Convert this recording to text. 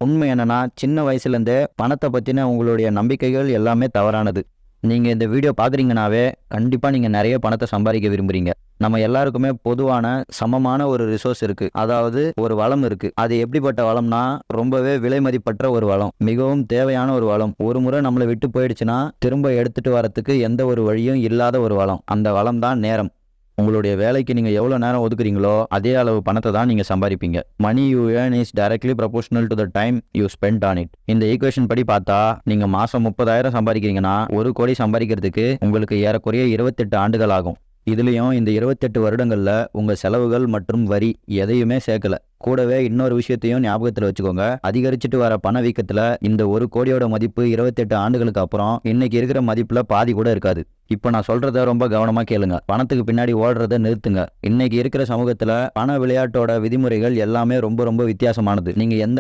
உண்மை என்னன்னா, சின்ன வயசுலேருந்தே பணத்தை பற்றின உங்களுடைய நம்பிக்கைகள் எல்லாமே தவறானது. நீங்கள் இந்த வீடியோ பார்க்குறீங்கனாவே கண்டிப்பாக நீங்கள் நிறைய பணத்தை சம்பாதிக்க விரும்புகிறீங்க. நம்ம எல்லாருக்குமே பொதுவான சமமான ஒரு ரிசோர்ஸ் இருக்குது, அதாவது ஒரு வளம் இருக்குது. அது எப்படிப்பட்ட வளம்னா, ரொம்பவே விலை மதிப்பற்ற ஒரு வளம், மிகவும் தேவையான ஒரு வளம். ஒரு முறை நம்மளை விட்டு போயிடுச்சுன்னா திரும்ப எடுத்துகிட்டு வரத்துக்கு எந்த ஒரு வழியும் இல்லாத ஒரு வளம். அந்த வளம் தான் நேரம். உங்களுடைய வேலைக்கு நீங்கள் எவ்வளோ நேரம் ஒதுக்குறீங்களோ அதே அளவு பணத்தை தான் நீங்கள் சம்பாதிப்பீங்க. Money you earn is directly proportional to the time you spend on it. இந்த ஈக்குவேஷன் படி பார்த்தா நீங்கள் மாதம் 30,000 சம்பாதிக்கிறீங்கன்னா 1 கோடி சம்பாதிக்கிறதுக்கு உங்களுக்கு ஏறக்குறைய 28 ஆண்டுகள் ஆகும். இதுலேயும் இந்த 28 வருடங்களில் உங்கள் செலவுகள் மற்றும் வரி எதையுமே சேர்க்கல. கூடவே இன்னொரு விஷயத்தையும் ஞாபகத்தில் வச்சுக்கோங்க. அதிகரிச்சுட்டு வர பணவீக்கத்தில் இந்த 1 கோடியோட மதிப்பு 28 ஆண்டுகளுக்கு அப்புறம் இன்னைக்கு இருக்கிற மதிப்பில் பாதி கூட இருக்காது. இப்போ நான் சொல்கிறத ரொம்ப கவனமாக கேளுங்க. பணத்துக்கு பின்னாடி ஓடுறத நிறுத்துங்க. இன்னைக்கு இருக்கிற சமூகத்தில் பண விளையாட்டோட விதிமுறைகள் எல்லாமே ரொம்ப ரொம்ப வித்தியாசமானது. நீங்கள் எந்த